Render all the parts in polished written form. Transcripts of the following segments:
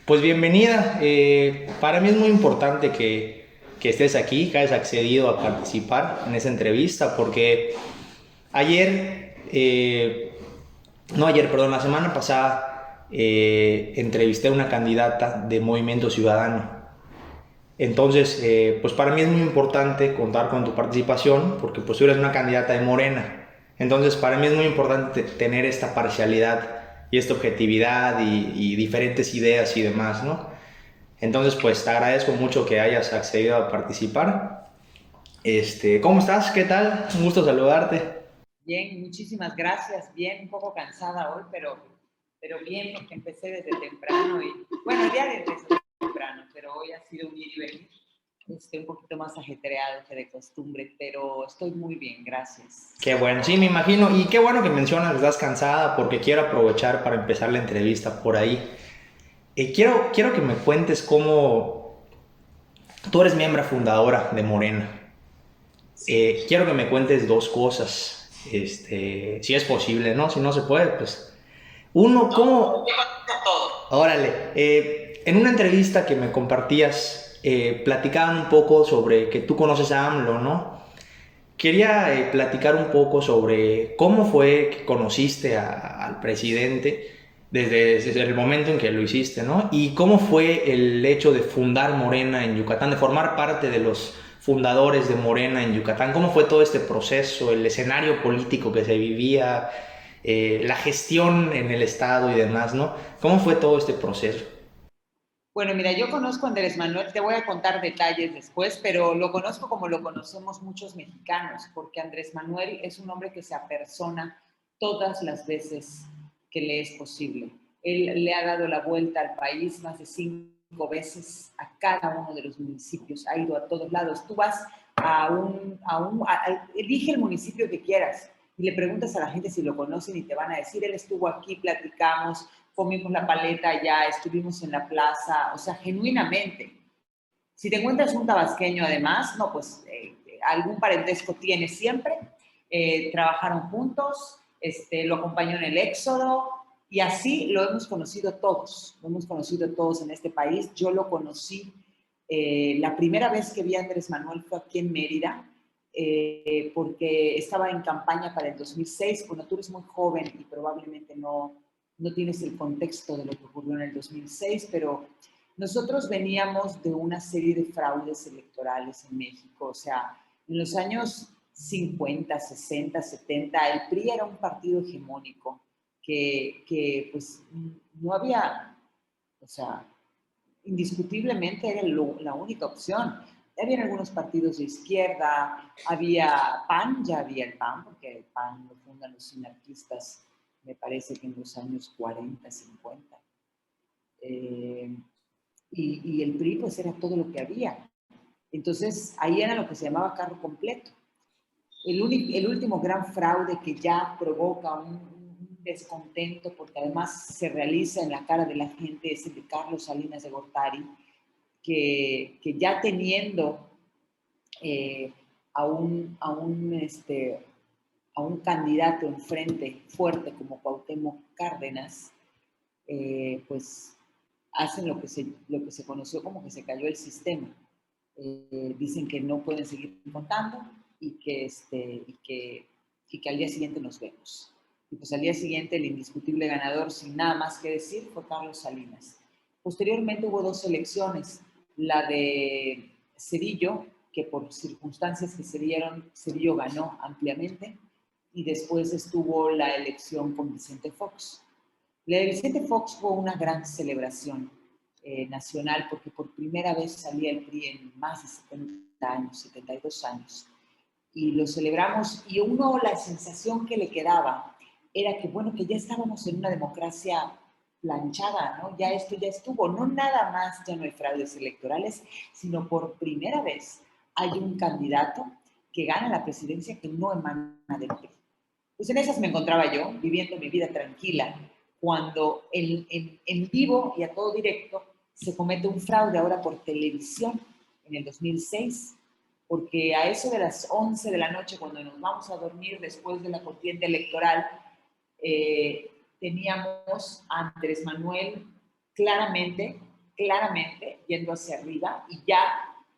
Pues bienvenida. Para mí es muy importante que estés aquí, que hayas accedido a participar en esa entrevista, porque ayer, no ayer, perdón, la semana pasada entrevisté a una candidata de Movimiento Ciudadano. Entonces, pues para mí es muy importante contar con tu participación, porque pues tú eres una candidata de Morena. Entonces, para mí es muy importante tener esta parcialidad y esta objetividad y diferentes ideas y demás, ¿no? Entonces, pues te agradezco mucho que hayas accedido a participar. ¿Cómo estás? ¿Qué tal? Un gusto saludarte. Bien, muchísimas gracias. Bien, un poco cansada hoy, pero bien, porque empecé desde temprano y, bueno, el día de empezó temprano, pero hoy ha sido un ir y venir, un poquito más ajetreado que de costumbre, pero estoy muy bien, gracias. Qué bueno, sí, me imagino. Y qué bueno que mencionas que estás cansada porque quiero aprovechar para empezar la entrevista por ahí. Quiero que me cuentes cómo tú eres miembro fundadora de Morena. Sí. Quiero que me cuentes dos cosas, si es posible, ¿no? Si no se puede, pues... Uno, No, ¿cómo? todo. Órale, en una entrevista que me compartías, platicaban un poco sobre que tú conoces a AMLO, ¿no? Quería platicar un poco sobre cómo fue que conociste al presidente desde el momento en que lo hiciste, ¿no? Y cómo fue el hecho de fundar Morena en Yucatán, de formar parte de los fundadores de Morena en Yucatán. ¿Cómo fue todo este proceso, el escenario político que se vivía, la gestión en el Estado y demás, ¿no? ¿Cómo fue todo este proceso? Bueno, mira, yo conozco a Andrés Manuel, te voy a contar detalles después, pero lo conozco como lo conocemos muchos mexicanos, porque Andrés Manuel es un hombre que se apersona todas las veces que le es posible. Él le ha dado la vuelta al país más de 5 veces a cada uno de los municipios, ha ido a todos lados. Tú vas elige el municipio que quieras y le preguntas a la gente si lo conocen y te van a decir, él estuvo aquí, platicamos, comimos la paleta ya, estuvimos en la plaza, o sea, genuinamente. Si te encuentras un tabasqueño además, no, pues algún parentesco tiene siempre, trabajaron juntos, lo acompañó en el éxodo y así lo hemos conocido todos en este país. Yo lo conocí, la primera vez que vi a Andrés Manuel fue aquí en Mérida, porque estaba en campaña para el 2006, cuando tú eres muy joven y probablemente no tienes el contexto de lo que ocurrió en el 2006, pero nosotros veníamos de una serie de fraudes electorales en México, o sea, en los años 50, 60, 70, el PRI era un partido hegemónico que pues no había, o sea, indiscutiblemente era la única opción. Había algunos partidos de izquierda, había PAN, ya había el PAN, porque el PAN lo fundan los sinarquistas, me parece que en los años 40, 50. Eh, y el PRI pues era todo lo que había. Entonces ahí era lo que se llamaba carro completo. El último gran fraude que ya provoca un descontento, porque además se realiza en la cara de la gente, es el de Carlos Salinas de Gortari, que ya teniendo eh, a, un, a, un, a un candidato enfrente fuerte como Cuauhtémoc Cárdenas, pues hacen lo que se conoció como que se cayó el sistema. Dicen que no pueden seguir contando y que al día siguiente nos vemos. Y pues al día siguiente el indiscutible ganador, sin nada más que decir, fue Carlos Salinas. Posteriormente hubo dos elecciones, la de Cedillo, que por circunstancias que se dieron, Cedillo ganó ampliamente, y después estuvo la elección con Vicente Fox. La de Vicente Fox fue una gran celebración nacional porque por primera vez salía el PRI en más de 70 años, 72 años. Y lo celebramos y uno la sensación que le quedaba era que, bueno, que ya estábamos en una democracia planchada, ¿no? Ya esto ya estuvo, no nada más, ya no hay fraudes electorales, sino por primera vez hay un candidato que gana la presidencia que no emana del PRI. Pues en esas me encontraba yo, viviendo mi vida tranquila, cuando en vivo y a todo directo se comete un fraude ahora por televisión en el 2006, porque a eso de las 11 de la noche, cuando nos vamos a dormir después de la contienda electoral, teníamos a Andrés Manuel claramente claramente yendo hacia arriba y ya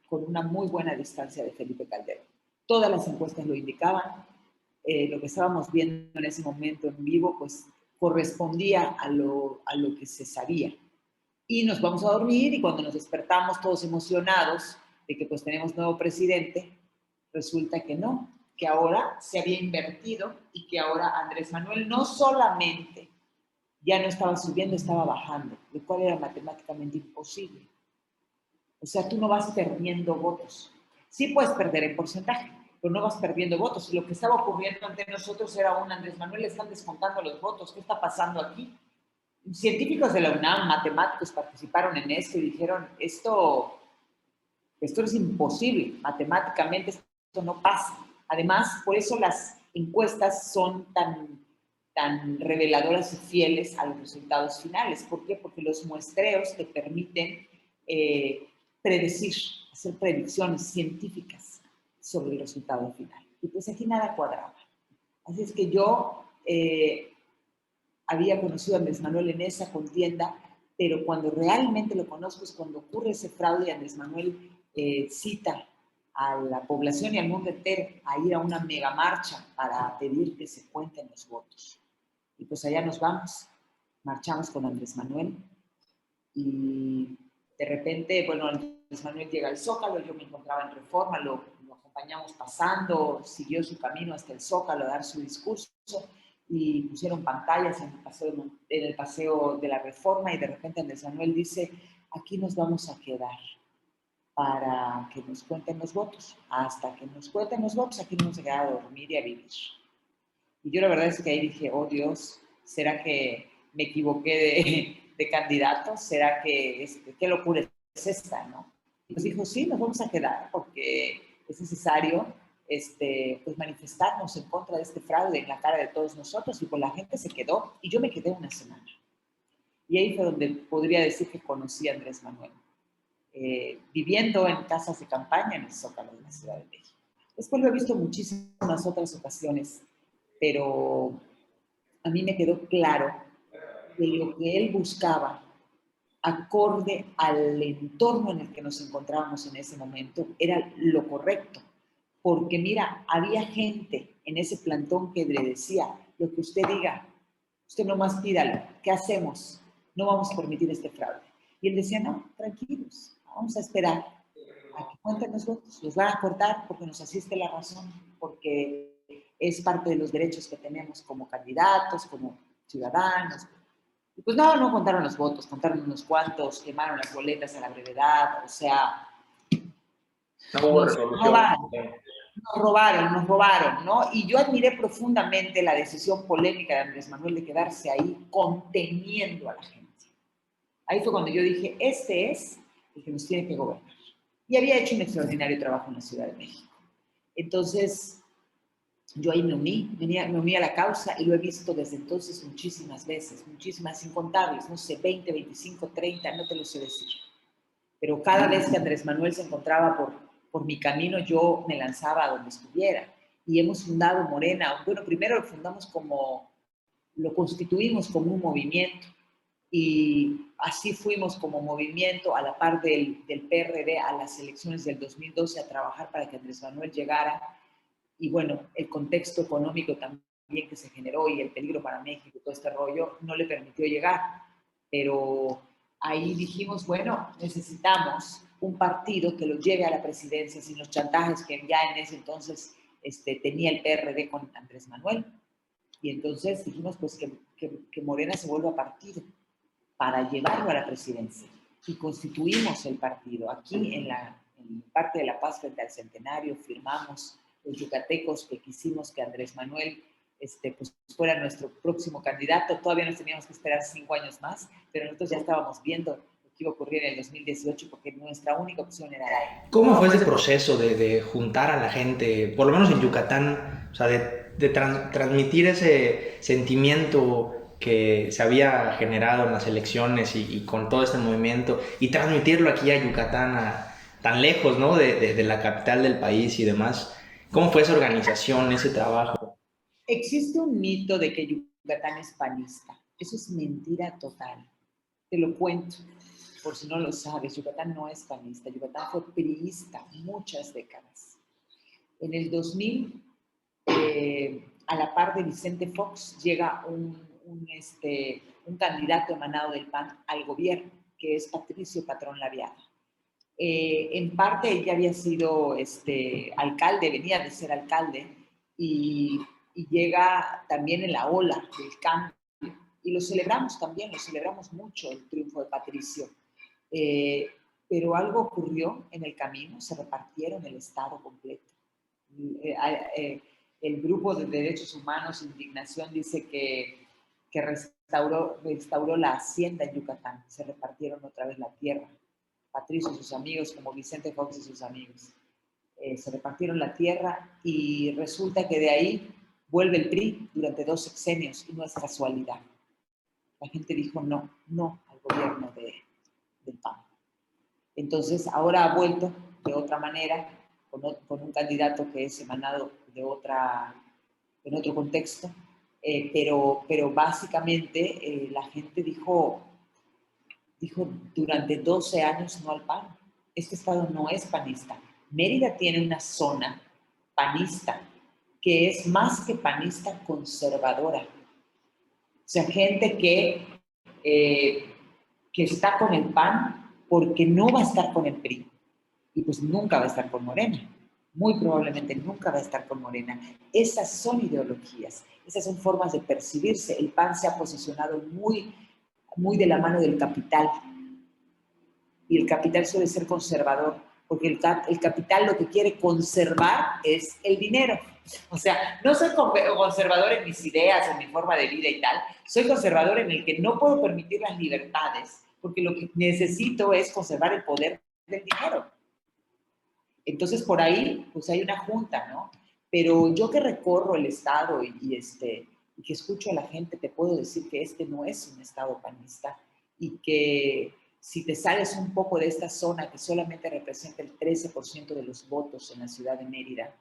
con una muy buena distancia de Felipe Calderón. Todas las encuestas lo indicaban, lo que estábamos viendo en ese momento en vivo, pues correspondía a lo que se sabía. Y nos vamos a dormir y cuando nos despertamos todos emocionados de que pues tenemos nuevo presidente, resulta que no, que ahora se había invertido y que ahora Andrés Manuel no solamente ya no estaba subiendo, estaba bajando, lo cual era matemáticamente imposible. O sea, tú no vas perdiendo votos. Sí puedes perder en porcentaje, pero no vas perdiendo votos. Y lo que estaba ocurriendo ante nosotros era un Andrés Manuel, le están descontando los votos. ¿Qué está pasando aquí? Científicos de la UNAM, matemáticos, participaron en esto y dijeron, esto es imposible, matemáticamente esto no pasa. Además, por eso las encuestas son tan reveladoras y fieles a los resultados finales. ¿Por qué? Porque los muestreos te permiten predecir, hacer predicciones científicas sobre el resultado final. Y pues aquí nada cuadraba. Así es que yo había conocido a Andrés Manuel en esa contienda, pero cuando realmente lo conozco es cuando ocurre ese fraude y Andrés Manuel cita a la población y al mundo entero a ir a una mega marcha para pedir que se cuenten los votos. Y pues allá nos vamos, marchamos con Andrés Manuel y de repente, bueno, Andrés Manuel llega al Zócalo, yo me encontraba en Reforma, lo acompañamos pasando, siguió su camino hasta el Zócalo a dar su discurso y pusieron pantallas en el paseo de la Reforma y de repente Andrés Manuel dice, aquí nos vamos a quedar para que nos cuenten los votos. Hasta que nos cuenten los votos, aquí nos vamos a quedar a dormir y a vivir. Y yo la verdad es que ahí dije, oh Dios, ¿será que me equivoqué de candidato? ¿Será que, qué locura es esta, no? Y nos dijo, sí, nos vamos a quedar porque es necesario pues manifestarnos en contra de este fraude en la cara de todos nosotros. Y pues la gente se quedó y yo me quedé una semana. Y ahí fue donde podría decir que conocí a Andrés Manuel, viviendo en casas de campaña en el Zócalo de la Ciudad de México. Después lo he visto muchísimas otras ocasiones, pero a mí me quedó claro que lo que él buscaba, acorde al entorno en el que nos encontrábamos en ese momento, era lo correcto. Porque mira, había gente en ese plantón que le decía, lo que usted diga, usted nomás pídalo, ¿qué hacemos? No vamos a permitir este fraude. Y él decía, no, tranquilos, vamos a esperar a que cuenten los votos. Los van a cortar porque nos asiste la razón, porque es parte de los derechos que tenemos como candidatos, como ciudadanos. Y pues no contaron los votos, contaron unos cuantos, quemaron las boletas a la brevedad, o sea, No hubo resolución. Nos robaron, ¿no? Y yo admiré profundamente la decisión polémica de Andrés Manuel de quedarse ahí conteniendo a la gente. Ahí fue cuando yo dije, este es el que nos tiene que gobernar. Y había hecho un extraordinario trabajo en la Ciudad de México. Entonces, yo ahí me uní a la causa y lo he visto desde entonces muchísimas veces, muchísimas, incontables, no sé, 20, 25, 30, no te lo sé decir. Pero cada vez que Andrés Manuel se encontraba por mi camino, yo me lanzaba a donde estuviera. Y hemos fundado Morena. Bueno, primero lo constituimos como un movimiento y así fuimos como movimiento a la par del PRD a las elecciones del 2012 a trabajar para que Andrés Manuel llegara. Y bueno, el contexto económico también que se generó y el peligro para México y todo este rollo no le permitió llegar. Pero ahí dijimos, bueno, necesitamos un partido que lo lleve a la presidencia sin los chantajes que ya en ese entonces tenía el PRD con Andrés Manuel. Y entonces dijimos pues que Morena se vuelva partido para llevarlo a la presidencia. Y constituimos el partido. Aquí en Parque de la Paz frente al Centenario firmamos los yucatecos que quisimos que Andrés Manuel pues fuera nuestro próximo candidato. Todavía nos teníamos que esperar 5 años más, pero nosotros ya estábamos viendo lo que iba a ocurrir en el 2018 porque nuestra única opción era él. ¿Cómo fue ese proceso de juntar a la gente, por lo menos en Yucatán, o sea, de transmitir ese sentimiento que se había generado en las elecciones y con todo este movimiento y transmitirlo aquí a Yucatán, tan lejos, ¿no? De la capital del país y demás? ¿Cómo fue esa organización, ese trabajo? Existe un mito de que Yucatán es panista. Eso es mentira total. Te lo cuento. por si no lo sabes, Yucatán no es panista, Yucatán fue priista muchas décadas. En el 2000, a la par de Vicente Fox, llega un candidato emanado del PAN al gobierno, que es Patricio Patrón Laviada. En parte ella había sido alcalde, venía de ser alcalde, y llega también en la ola del cambio. Y lo celebramos también, lo celebramos mucho el triunfo de Patricio. Pero algo ocurrió en el camino, se repartieron el Estado completo. El grupo de derechos humanos, Indignación, dice que restauró la hacienda en Yucatán, se repartieron otra vez la tierra. Patricio y sus amigos, como Vicente Fox y sus amigos, se repartieron la tierra y resulta que de ahí vuelve el PRI durante 2 sexenios y no es casualidad. La gente dijo no al gobierno del PAN. Entonces ahora ha vuelto de otra manera, con un candidato que es emanado en otro contexto, pero básicamente la gente dijo durante 12 años no al PAN. Este estado no es panista. Mérida tiene una zona panista que es más que panista, conservadora. O sea, gente que está con el PAN porque no va a estar con el PRI. Y pues nunca va a estar con Morena. Muy probablemente nunca va a estar con Morena. Esas son ideologías, esas son formas de percibirse. El PAN se ha posicionado muy de la mano del capital. Y el capital suele ser conservador, porque el capital lo que quiere conservar es el dinero. O sea, no soy conservador en mis ideas, en mi forma de vida y tal. Soy conservador en el que no puedo permitir las libertades, porque lo que necesito es conservar el poder del dinero. Entonces, por ahí, pues hay una junta, ¿no? Pero yo que recorro el estado y que escucho a la gente, te puedo decir que este no es un estado panista y que si te sales un poco de esta zona que solamente representa el 13% de los votos en la ciudad de Mérida,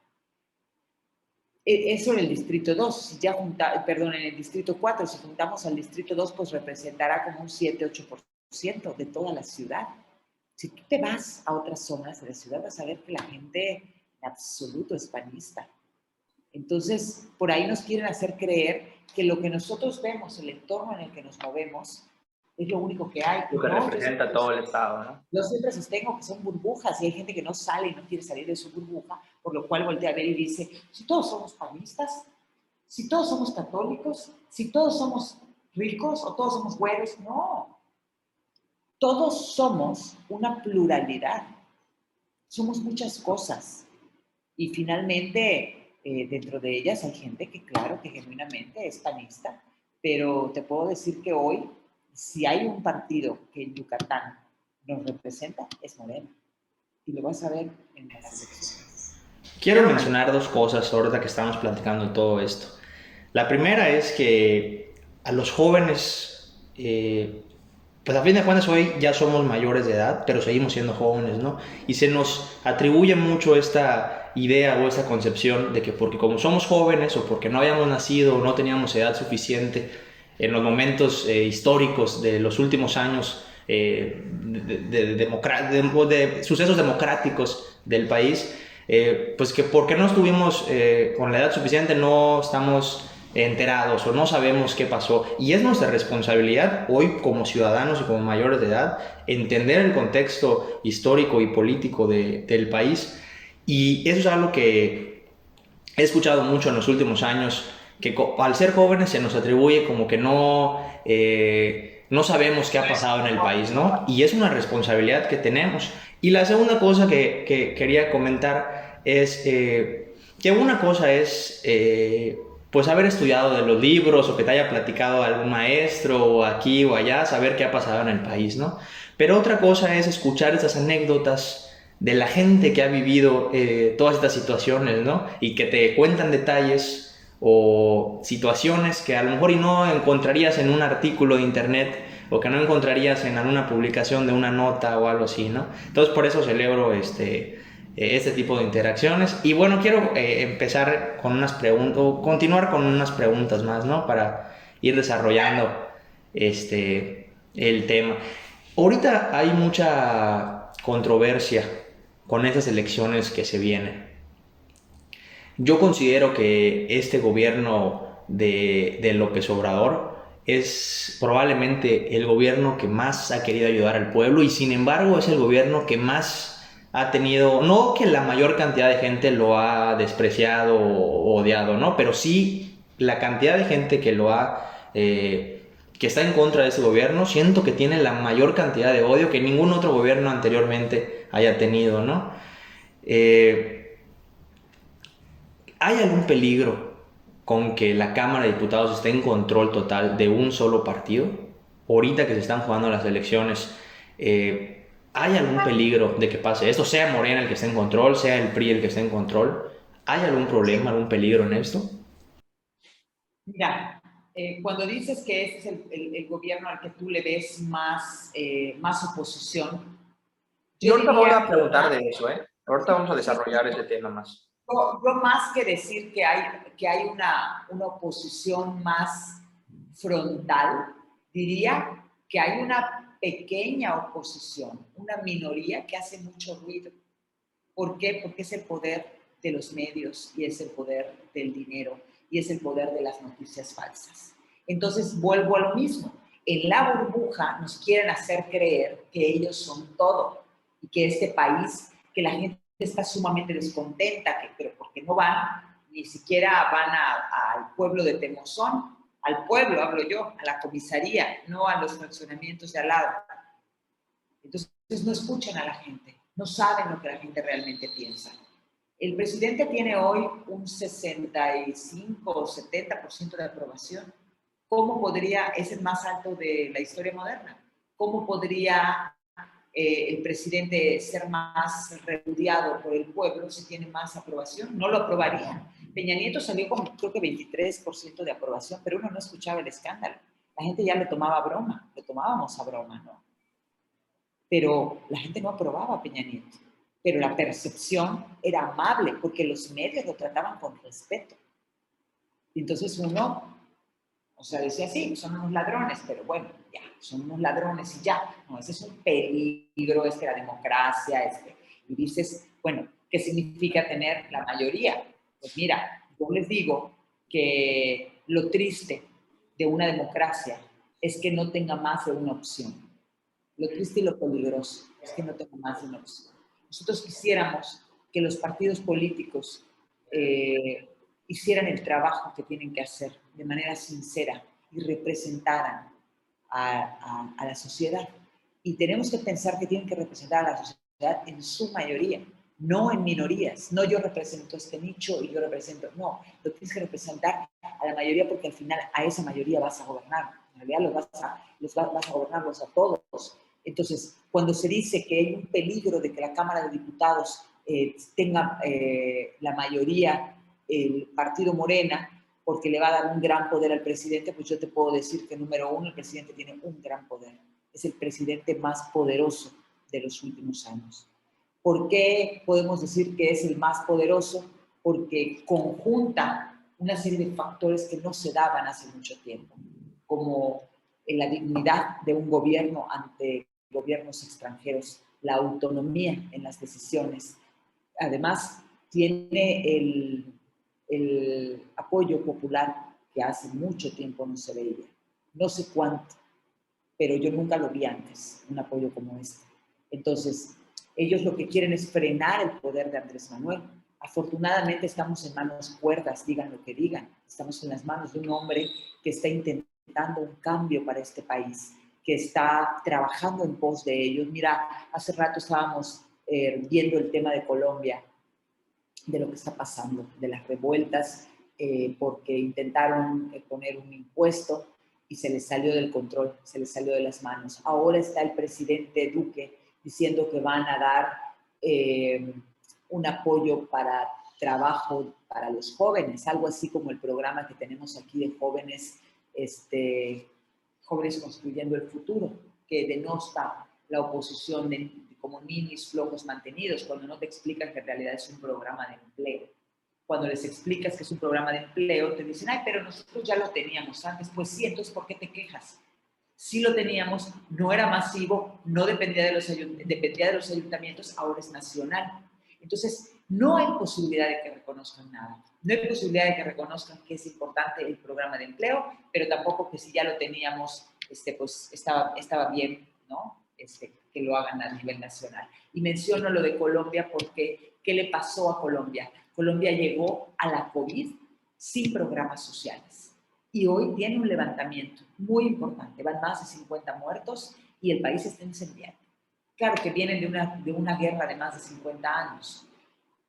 eso en el distrito 2, si ya en el distrito 4, si juntamos al distrito 2, pues representará como un 7-8% de toda la ciudad. Si tú te vas a otras zonas de la ciudad, vas a ver que la gente en absoluto es panista. Entonces, por ahí nos quieren hacer creer que lo que nosotros vemos, el entorno en el que nos movemos, es lo único que hay. Lo que representa todo el Estado, ¿no? Yo siempre sostengo que son burbujas y hay gente que no sale y no quiere salir de su burbuja, por lo cual voltea a ver y dice, si todos somos panistas, si todos somos católicos, si todos somos ricos o todos somos güeros, no. Todos somos una pluralidad, somos muchas cosas y finalmente dentro de ellas hay gente que claro que genuinamente es panista, pero te puedo decir que hoy si hay un partido que en Yucatán nos representa es Morena y lo vas a ver en las elecciones. Quiero mencionar 2 cosas ahorita que estamos platicando todo esto. La primera es que a los jóvenes pues a fin de cuentas hoy ya somos mayores de edad, pero seguimos siendo jóvenes, ¿no? Y se nos atribuye mucho esta idea o esta concepción de que porque como somos jóvenes o porque no habíamos nacido o no teníamos edad suficiente en los momentos históricos de los últimos años de sucesos democráticos del país, pues que porque no estuvimos con la edad suficiente no estamos enterados o no sabemos qué pasó, y es nuestra responsabilidad hoy como ciudadanos y como mayores de edad entender el contexto histórico y político del país, y eso es algo que he escuchado mucho en los últimos años, que al ser jóvenes se nos atribuye como que no sabemos qué ha pasado en el país, ¿no? Y es una responsabilidad que tenemos. Y la segunda cosa que quería comentar es que una cosa es pues haber estudiado de los libros o que te haya platicado algún maestro o aquí o allá, saber qué ha pasado en el país, ¿no? Pero otra cosa es escuchar esas anécdotas de la gente que ha vivido todas estas situaciones, ¿no? Y que te cuentan detalles o situaciones que a lo mejor y no encontrarías en un artículo de internet o que no encontrarías en alguna publicación de una nota o algo así, ¿no? Entonces por eso celebro este tipo de interacciones. Y bueno, quiero empezar con unas preguntas, o continuar con unas preguntas más, ¿no? Para ir desarrollando el tema. Ahorita hay mucha controversia con esas elecciones que se vienen. Yo considero que este gobierno de López Obrador es probablemente el gobierno que más ha querido ayudar al pueblo y sin embargo es el gobierno que más ha tenido, no que la mayor cantidad de gente lo ha despreciado o odiado, ¿no? Pero sí la cantidad de gente que lo ha, que está en contra de ese gobierno, siento que tiene la mayor cantidad de odio que ningún otro gobierno anteriormente haya tenido, ¿no? Eh, ¿Hay algún peligro con que la Cámara de Diputados esté en control total de un solo partido? Ahorita que se están jugando las elecciones, ¿hay algún peligro de que pase esto? Sea Morena el que esté en control, sea el PRI el que esté en control. ¿Hay algún problema, algún peligro en esto? Mira, cuando dices que este es el gobierno al que tú le ves más oposición, Y yo ahorita voy diría a preguntar de eso, ¿eh? Ahorita vamos a desarrollar ese tema más. yo más que decir que hay una oposición más frontal, diría que hay una pequeña oposición, una minoría que hace mucho ruido. ¿Por qué? Porque es el poder de los medios y es el poder del dinero y es el poder de las noticias falsas. Entonces, vuelvo a lo mismo. En la burbuja nos quieren hacer creer que ellos son todo y que este país, que la gente está sumamente descontenta, pero porque no van, ni siquiera van al pueblo de Temozón, al pueblo, hablo yo, a la comisaría, no a los fraccionamientos de al lado. Entonces no escuchan a la gente, no saben lo que la gente realmente piensa. El presidente tiene hoy un 65 o 70% de aprobación. ¿Cómo podría, es el más alto de la historia moderna, cómo podría el presidente ser más repudiado por el pueblo si tiene más aprobación? No lo aprobaría. Peña Nieto salió con creo que 23% de aprobación, pero uno no escuchaba el escándalo. La gente ya lo tomaba a broma, lo tomábamos a broma, ¿no? Pero la gente no aprobaba a Peña Nieto. Pero la percepción era amable porque los medios lo trataban con respeto. Y entonces uno, o sea, decía, sí, son unos ladrones, pero bueno, ya, son unos ladrones y ya. No, ese es un peligro, la democracia, Y dices, bueno, ¿qué significa tener la mayoría? Pues mira, yo les digo que lo triste de una democracia es que no tenga más de una opción. Lo triste y lo peligroso es que no tengo más de una opción. Nosotros quisiéramos que los partidos políticos hicieran el trabajo que tienen que hacer de manera sincera y representaran a la sociedad. Y tenemos que pensar que tienen que representar a la sociedad en su mayoría, no en minorías. No yo represento este nicho y yo represento, no, lo tienes que representar a la mayoría porque al final a esa mayoría vas a gobernar. En realidad vas a gobernarlos a todos. Entonces, cuando se dice que hay un peligro de que la Cámara de Diputados tenga la mayoría el partido Morena, porque le va a dar un gran poder al presidente, pues yo te puedo decir que número uno, el presidente tiene un gran poder. Es el presidente más poderoso de los últimos años. ¿Por qué podemos decir que es el más poderoso? Porque conjunta una serie de factores que no se daban hace mucho tiempo, como en la dignidad de un gobierno ante gobiernos extranjeros, la autonomía en las decisiones. Además, tiene el apoyo popular que hace mucho tiempo no se veía. No sé cuánto, pero yo nunca lo vi antes, un apoyo como este. Entonces, ellos lo que quieren es frenar el poder de Andrés Manuel. Afortunadamente estamos en manos cuerdas, digan lo que digan. Estamos en las manos de un hombre que está intentando un cambio para este país, que está trabajando en pos de ellos. Mira, hace rato estábamos viendo el tema de Colombia, de lo que está pasando, de las revueltas, porque intentaron poner un impuesto y se les salió del control, se les salió de las manos. Ahora está el presidente Duque diciendo que van a dar un apoyo para trabajo para los jóvenes, algo así como el programa que tenemos aquí de jóvenes, jóvenes construyendo el futuro, que denosta la oposición como ninis flojos mantenidos, cuando no te explican que en realidad es un programa de empleo. Cuando les explicas que es un programa de empleo, te dicen, ay, pero nosotros ya lo teníamos antes. Pues sí, entonces, ¿por qué te quejas? Sí lo teníamos, no era masivo, no dependía dependía de los ayuntamientos, ahora es nacional. Entonces, no hay posibilidad de que reconozcan nada. No hay posibilidad de que reconozcan que es importante el programa de empleo, pero tampoco que si ya lo teníamos, pues estaba bien, ¿no? Que lo hagan a nivel nacional. Y menciono lo de Colombia porque, ¿qué le pasó a Colombia? Colombia llegó a la COVID sin programas sociales. Y hoy tiene un levantamiento muy importante. Van más de 50 muertos y el país está incendiado. Claro que vienen de una guerra de más de 50 años.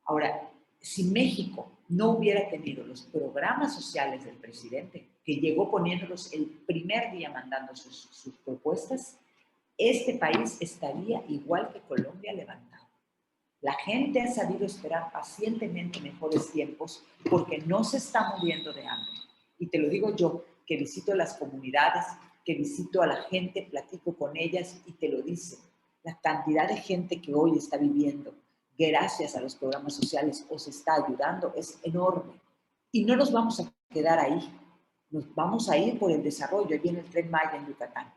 Ahora, si México no hubiera tenido los programas sociales del presidente, que llegó poniéndolos el primer día mandando sus propuestas, este país estaría igual que Colombia levantado. La gente ha sabido esperar pacientemente mejores tiempos porque no se está muriendo de hambre. Y te lo digo yo, que visito las comunidades, que visito a la gente, platico con ellas y te lo dicen. La cantidad de gente que hoy está viviendo gracias a los programas sociales o se está ayudando es enorme. Y no nos vamos a quedar ahí. Nos vamos a ir por el desarrollo. Ahí viene el Tren Maya en Yucatán.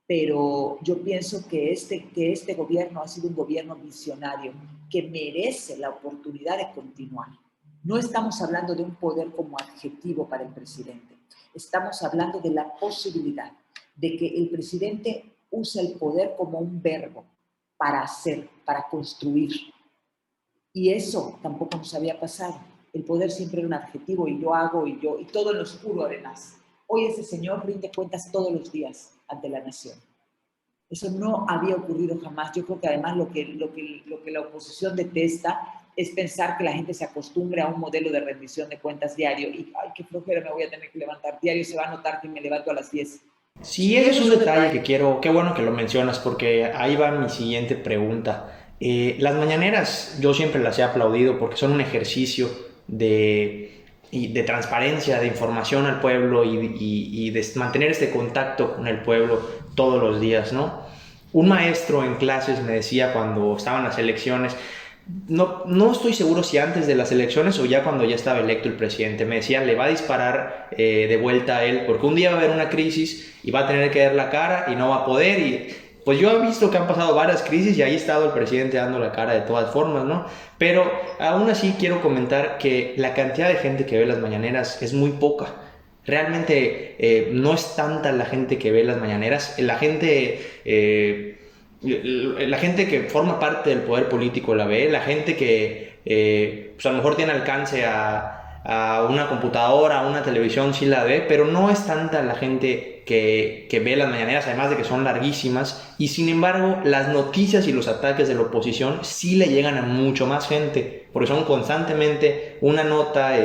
Pero yo pienso que este gobierno ha sido un gobierno visionario que merece la oportunidad de continuar. No estamos hablando de un poder como adjetivo para el presidente. Estamos hablando de la posibilidad de que el presidente use el poder como un verbo para hacer, para construir. Y eso tampoco nos había pasado. El poder siempre era un adjetivo y yo hago y todo en lo oscuro además. Hoy ese señor rinde cuentas todos los días ante la nación. Eso no había ocurrido jamás. Yo creo que además lo que la oposición detesta es pensar que la gente se acostumbre a un modelo de rendición de cuentas diario y, ay, qué flojera, me voy a tener que levantar diario, se va a notar que me levanto a las 10. Sí, ese es un detalle que quiero, qué bueno que lo mencionas, porque ahí va mi siguiente pregunta. Las mañaneras yo siempre las he aplaudido porque son un ejercicio de transparencia, de información al pueblo y de mantener este contacto con el pueblo todos los días, ¿no? Un maestro en clases me decía cuando estaban las elecciones, no estoy seguro si antes de las elecciones o ya cuando ya estaba electo el presidente, me decía, le va a disparar de vuelta a él, porque un día va a haber una crisis y va a tener que dar la cara y no va a poder. Y pues yo he visto que han pasado varias crisis y ahí ha estado el presidente dando la cara de todas formas, ¿no? Pero aún así quiero comentar que la cantidad de gente que ve las mañaneras es muy poca. Realmente no es tanta la gente que ve las mañaneras. La gente que forma parte del poder político la ve, la gente que pues a lo mejor tiene alcance a una computadora, a una televisión, sí la ve, pero no es tanta la gente que ve las mañaneras, además de que son larguísimas, y sin embargo las noticias y los ataques de la oposición sí le llegan a mucho más gente, porque son constantemente una nota,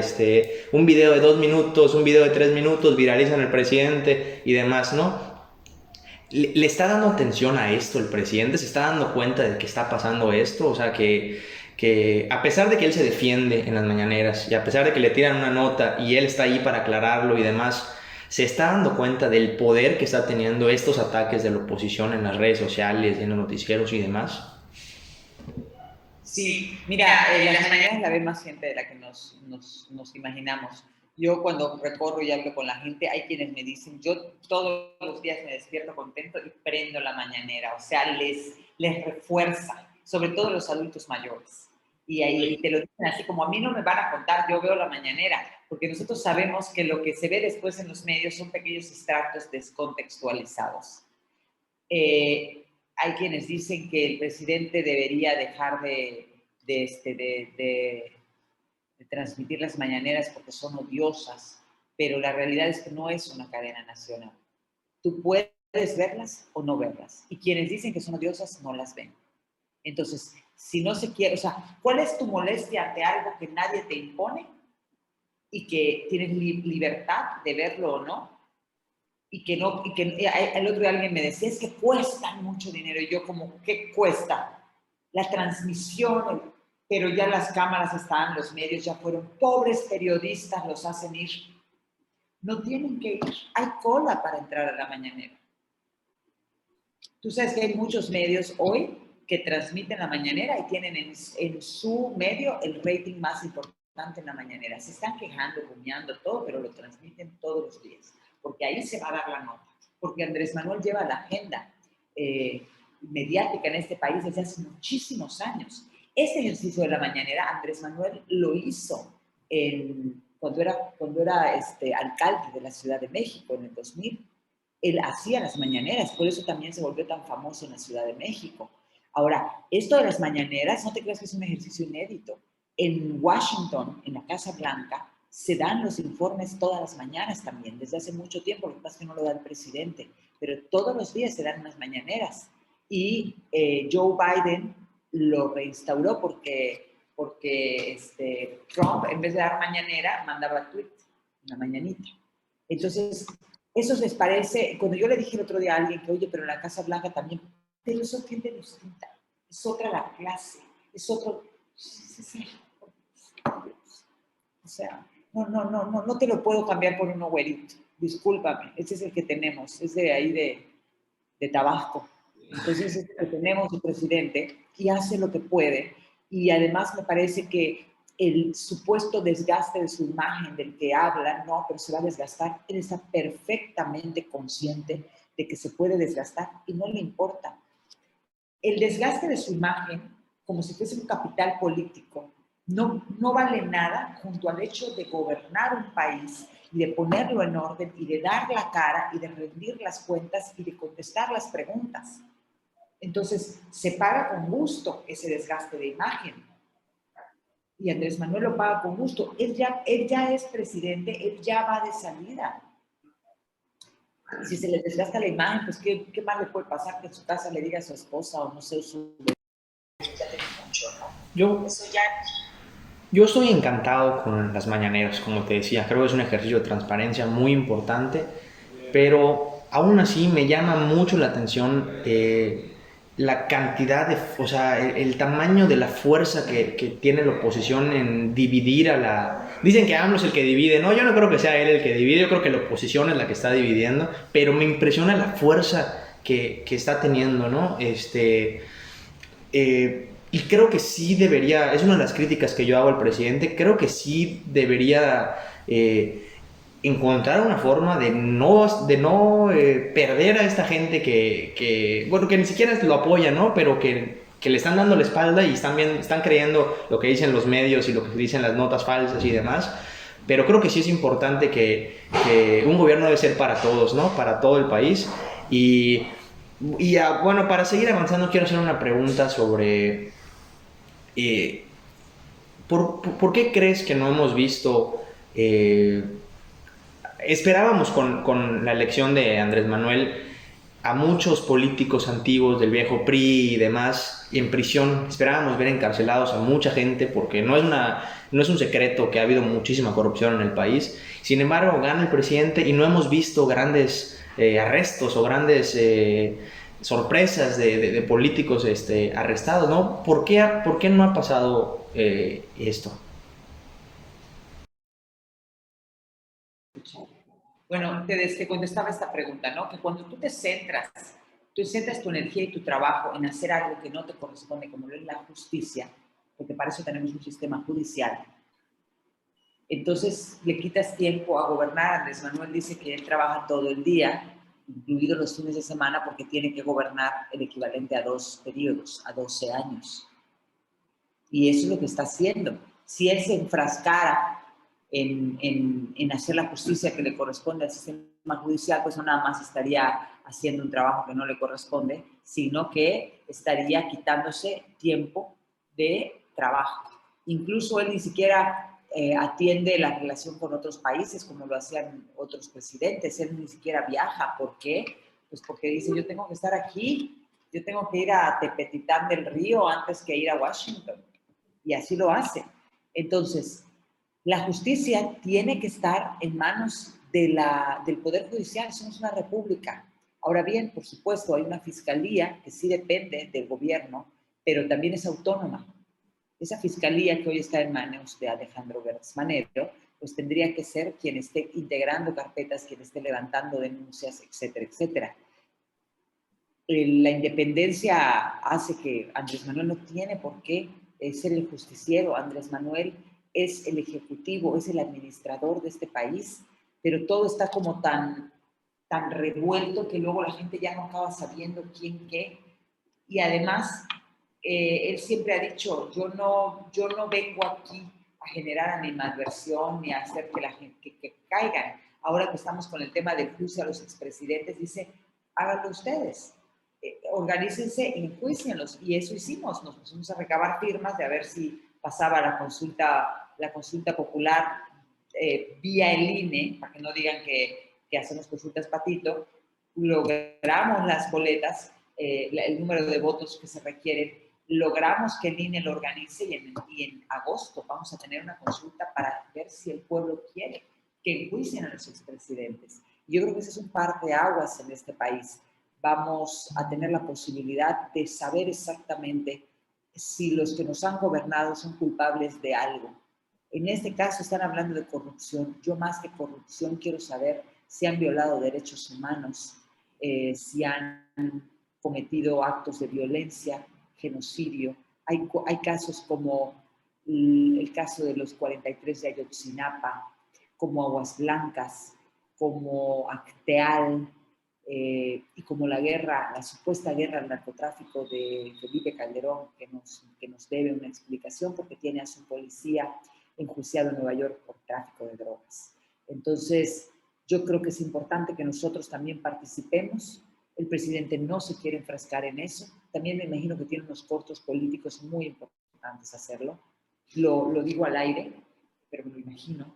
un video de 2 minutos, un video de 3 minutos, viralizan el presidente y demás, ¿no? ¿Le está dando atención a esto el presidente? ¿Se está dando cuenta de que está pasando esto? O sea, que a pesar de que él se defiende en las mañaneras y a pesar de que le tiran una nota y él está ahí para aclararlo y demás, ¿se está dando cuenta del poder que está teniendo estos ataques de la oposición en las redes sociales, en los noticieros y demás? Sí, mira, las mañanas la ve más gente de la que nos imaginamos. Yo cuando recorro y hablo con la gente, hay quienes me dicen, yo todos los días me despierto contento y prendo la mañanera, o sea, les refuerza, sobre todo los adultos mayores. Y ahí te lo dicen así, como a mí no me van a contar, yo veo la mañanera, porque nosotros sabemos que lo que se ve después en los medios son pequeños extractos descontextualizados. Hay quienes dicen que el presidente debería dejar de transmitir las mañaneras porque son odiosas, pero la realidad es que no es una cadena nacional. Tú puedes verlas o no verlas, y quienes dicen que son odiosas no las ven. Entonces, si no se quiere, o sea, ¿cuál es tu molestia ante algo que nadie te impone y que tienes libertad de verlo o no? Y que no, y que el otro día alguien me decía, es que cuestan mucho dinero, y yo como, ¿qué cuesta? La transmisión, pero ya las cámaras están, los medios ya fueron, pobres periodistas los hacen ir. No tienen que ir, hay cola para entrar a la mañanera. Tú sabes que hay muchos medios hoy que transmiten la mañanera y tienen en su medio el rating más importante en la mañanera. Se están quejando, rumiando, todo, pero lo transmiten todos los días, porque ahí se va a dar la nota. porque Andrés Manuel lleva la agenda mediática en este país desde hace muchísimos años. Este ejercicio de la mañanera, Andrés Manuel lo hizo cuando era alcalde de la Ciudad de México en el 2000. Él hacía las mañaneras, por eso también se volvió tan famoso en la Ciudad de México. Ahora, esto de las mañaneras, no te creas que es un ejercicio inédito. En Washington, en la Casa Blanca, se dan los informes todas las mañanas también, desde hace mucho tiempo, lo que pasa es que no lo da el presidente, pero todos los días se dan unas mañaneras. Y Joe Biden lo reinstauró porque Trump, en vez de dar mañanera, mandaba tweet, una mañanita. Entonces, eso les parece, cuando yo le dije el otro día a alguien que, oye, pero en la Casa Blanca también, pero eso tiende distinta, es otra la clase, es otro, o sea, no te lo puedo cambiar por uno güerito, discúlpame, ese es el que tenemos, es de ahí de Tabasco. Entonces, es el que tenemos el presidente y hace lo que puede. Y además me parece que el supuesto desgaste de su imagen del que habla, no, pero se va a desgastar, él está perfectamente consciente de que se puede desgastar y no le importa. El desgaste de su imagen, como si fuese un capital político, no vale nada junto al hecho de gobernar un país y de ponerlo en orden y de dar la cara y de rendir las cuentas y de contestar las preguntas. Entonces, se paga con gusto ese desgaste de imagen. Y Andrés Manuel lo paga con gusto. Él ya es presidente, él ya va de salida. Si se le desgasta la imagen, pues ¿qué más le puede pasar? Que en su casa le diga a su esposa o no sé, su... Yo estoy encantado con las mañaneras, como te decía, creo que es un ejercicio de transparencia muy importante, pero aún así me llama mucho la atención la cantidad de, o sea, el tamaño de la fuerza que tiene la oposición en dividir a la... Dicen que AMLO es el que divide, no, yo no creo que sea él el que divide, yo creo que la oposición es la que está dividiendo, pero me impresiona la fuerza que está teniendo, ¿no? Y creo que sí debería, es una de las críticas que yo hago al presidente, creo que sí debería encontrar una forma de no perder a esta gente bueno, que ni siquiera lo apoya, ¿no? Pero que le están dando la espalda y están creyendo lo que dicen los medios y lo que dicen las notas falsas y demás. Pero creo que sí es importante que un gobierno debe ser para todos, ¿no? Para todo el país. Bueno, para seguir avanzando, quiero hacer una pregunta sobre ¿por qué crees que no hemos visto... esperábamos con la elección de Andrés Manuel a muchos políticos antiguos del viejo PRI y demás en prisión, esperábamos ver encarcelados a mucha gente porque no es un secreto que ha habido muchísima corrupción en el país. Sin embargo, gana el presidente y no hemos visto grandes arrestos o grandes sorpresas de políticos arrestados, ¿no? ¿Por qué no ha pasado esto? Bueno, te contestaba esta pregunta, ¿no? Que cuando tú centras tu energía y tu trabajo en hacer algo que no te corresponde, como lo es la justicia, porque para eso tenemos un sistema judicial, entonces le quitas tiempo a gobernar. Andrés Manuel dice que él trabaja todo el día, incluidos los fines de semana, porque tiene que gobernar el equivalente a 2 periodos, a 12 años. Y eso es lo que está haciendo. Si él se enfrascara en hacer la justicia que le corresponde al sistema judicial, pues no nada más estaría haciendo un trabajo que no le corresponde, sino que estaría quitándose tiempo de trabajo. Incluso él ni siquiera atiende la relación con otros países como lo hacían otros presidentes. Él ni siquiera viaja. ¿Por qué? Pues porque dice, yo tengo que estar aquí, yo tengo que ir a Tepetitán del Río antes que ir a Washington. Y así lo hace. Entonces, la justicia tiene que estar en manos del Poder Judicial. Somos una república. Ahora bien, por supuesto, hay una fiscalía que sí depende del gobierno, pero también es autónoma. Esa fiscalía que hoy está en manos de Alejandro Gertz Manero, pues tendría que ser quien esté integrando carpetas, quien esté levantando denuncias, etcétera, etcétera. La independencia hace que Andrés Manuel no tiene por qué ser el justiciero. Andrés Manuel es el ejecutivo, es el administrador de este país, pero todo está como tan tan revuelto que luego la gente ya no acaba sabiendo quién qué. Y además, él siempre ha dicho, yo no vengo aquí a generar animadversión ni a hacer que la gente que caigan. Ahora que estamos con el tema del juicio a los expresidentes, dice, háganlo ustedes, organícense y enjuícienlos. Y eso hicimos, nos pusimos a recabar firmas de a ver si pasaba la consulta popular vía el INE, para que no digan que hacemos consultas patito. Logramos las boletas, el número de votos que se requieren, logramos que el INE lo organice y en agosto vamos a tener una consulta para ver si el pueblo quiere que enjuicien a los expresidentes. Yo creo que ese es un parteaguas en este país. Vamos a tener la posibilidad de saber exactamente si los que nos han gobernado son culpables de algo. En este caso están hablando de corrupción. Yo más que corrupción quiero saber si han violado derechos humanos, si han cometido actos de violencia, genocidio. Hay casos como el caso de los 43 de Ayotzinapa, como Aguas Blancas, como Acteal, y como la supuesta guerra al narcotráfico de Felipe Calderón, que nos debe una explicación porque tiene a su policía enjuiciado en Nueva York por tráfico de drogas. Entonces, yo creo que es importante que nosotros también participemos. El presidente no se quiere enfrascar en eso. También me imagino que tiene unos cortos políticos muy importantes hacerlo. Lo digo al aire, pero me lo imagino.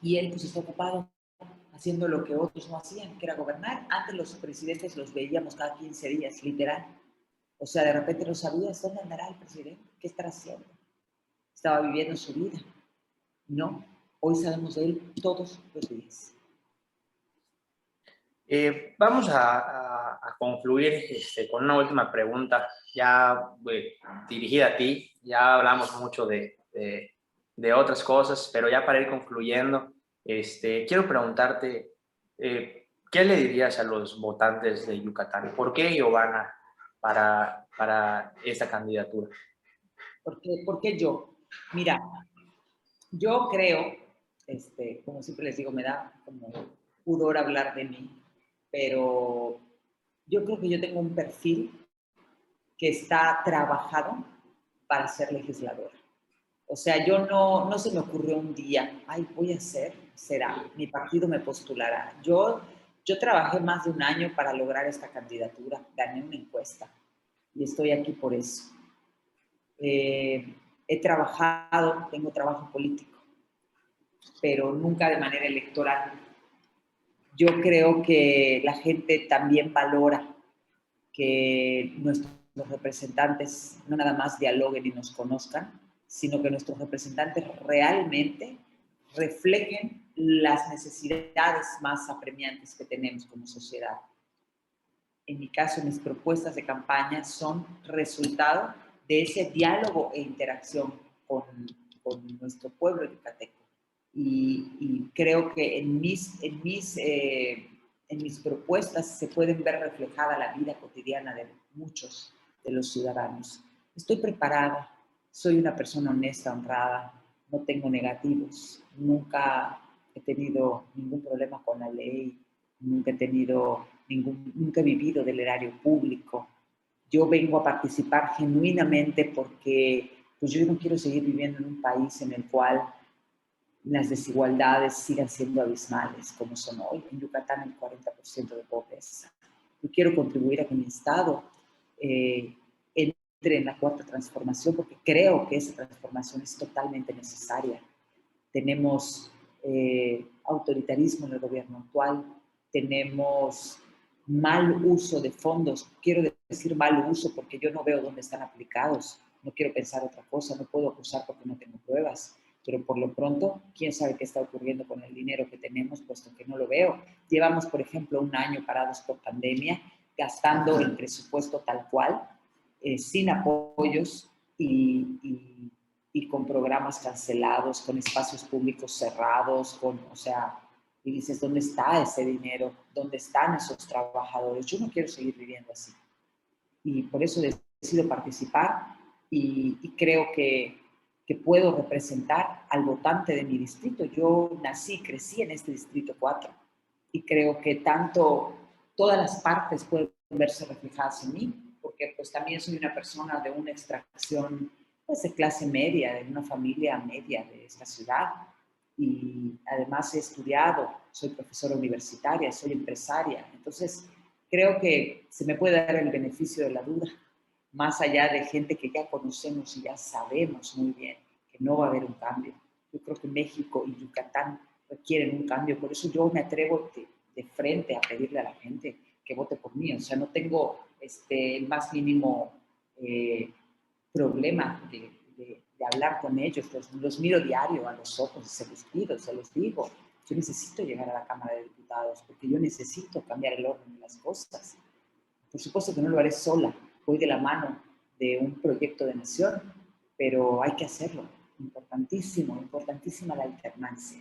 Y él pues está ocupado haciendo lo que otros no hacían, que era gobernar. Antes los presidentes los veíamos cada 15 días, literal. O sea, de repente no sabías dónde andará el presidente, qué estará haciendo. Estaba viviendo su vida. No, hoy sabemos de él todos los días. Vamos a concluir con una última pregunta, ya dirigida a ti. Ya hablamos mucho de otras cosas, pero ya para ir concluyendo, quiero preguntarte, ¿qué le dirías a los votantes de Yucatán? ¿Por qué Giovanna para esta candidatura? ¿Por qué yo? Mira, yo creo, como siempre les digo, me da como pudor hablar de mí, pero yo creo que yo tengo un perfil que está trabajado para ser legisladora. O sea, yo no se me ocurrió un día, ay, voy a ser, será, mi partido me postulará. Yo trabajé más de un año para lograr esta candidatura, gané una encuesta y estoy aquí por eso. He trabajado, tengo trabajo político, pero nunca de manera electoral. Yo creo que la gente también valora que nuestros representantes no nada más dialoguen y nos conozcan, sino que nuestros representantes realmente reflejen las necesidades más apremiantes que tenemos como sociedad. En mi caso, mis propuestas de campaña son resultado de ese diálogo e interacción con nuestro pueblo yucateco. Y creo que en mis propuestas se pueden ver reflejada la vida cotidiana de muchos de los ciudadanos. Estoy preparada, soy una persona honesta, honrada, no tengo negativos, nunca he tenido ningún problema con la ley, nunca he vivido del erario público. Yo vengo a participar genuinamente porque pues yo no quiero seguir viviendo en un país en el cual las desigualdades sigan siendo abismales, como son hoy. En Yucatán el 40% de pobreza. Yo quiero contribuir a que mi Estado entre en la cuarta transformación porque creo que esa transformación es totalmente necesaria. Tenemos autoritarismo en el gobierno actual, tenemos mal uso de fondos. Quiero decir mal uso porque yo no veo dónde están aplicados. No quiero pensar otra cosa, no puedo acusar porque no tengo pruebas. Pero por lo pronto, quién sabe qué está ocurriendo con el dinero que tenemos, puesto que no lo veo. Llevamos, por ejemplo, un año parados por pandemia, gastando el presupuesto tal cual, sin apoyos y con programas cancelados, con espacios públicos cerrados, o sea, y dices, ¿dónde está ese dinero? ¿Dónde están esos trabajadores? Yo no quiero seguir viviendo así. Y por eso decido participar y creo que puedo representar al votante de mi distrito. Yo nací, crecí en este distrito 4 y creo que tanto todas las partes pueden verse reflejadas en mí, porque pues también soy una persona de una extracción pues de clase media, de una familia media de esta ciudad, y además he estudiado, soy profesora universitaria, soy empresaria, entonces creo que se me puede dar el beneficio de la duda, más allá de gente que ya conocemos y ya sabemos muy bien que no va a haber un cambio. Yo creo que México y Yucatán requieren un cambio, por eso yo me atrevo de frente a pedirle a la gente que vote por mí, o sea, no tengo el más mínimo problema de hablar con ellos, los miro diario a los ojos, se los pido, se los digo, yo necesito llegar a la Cámara de Diputados porque yo necesito cambiar el orden de las cosas. Por supuesto que no lo haré sola, voy de la mano de un proyecto de nación, pero hay que hacerlo. Importantísimo, importantísima la alternancia.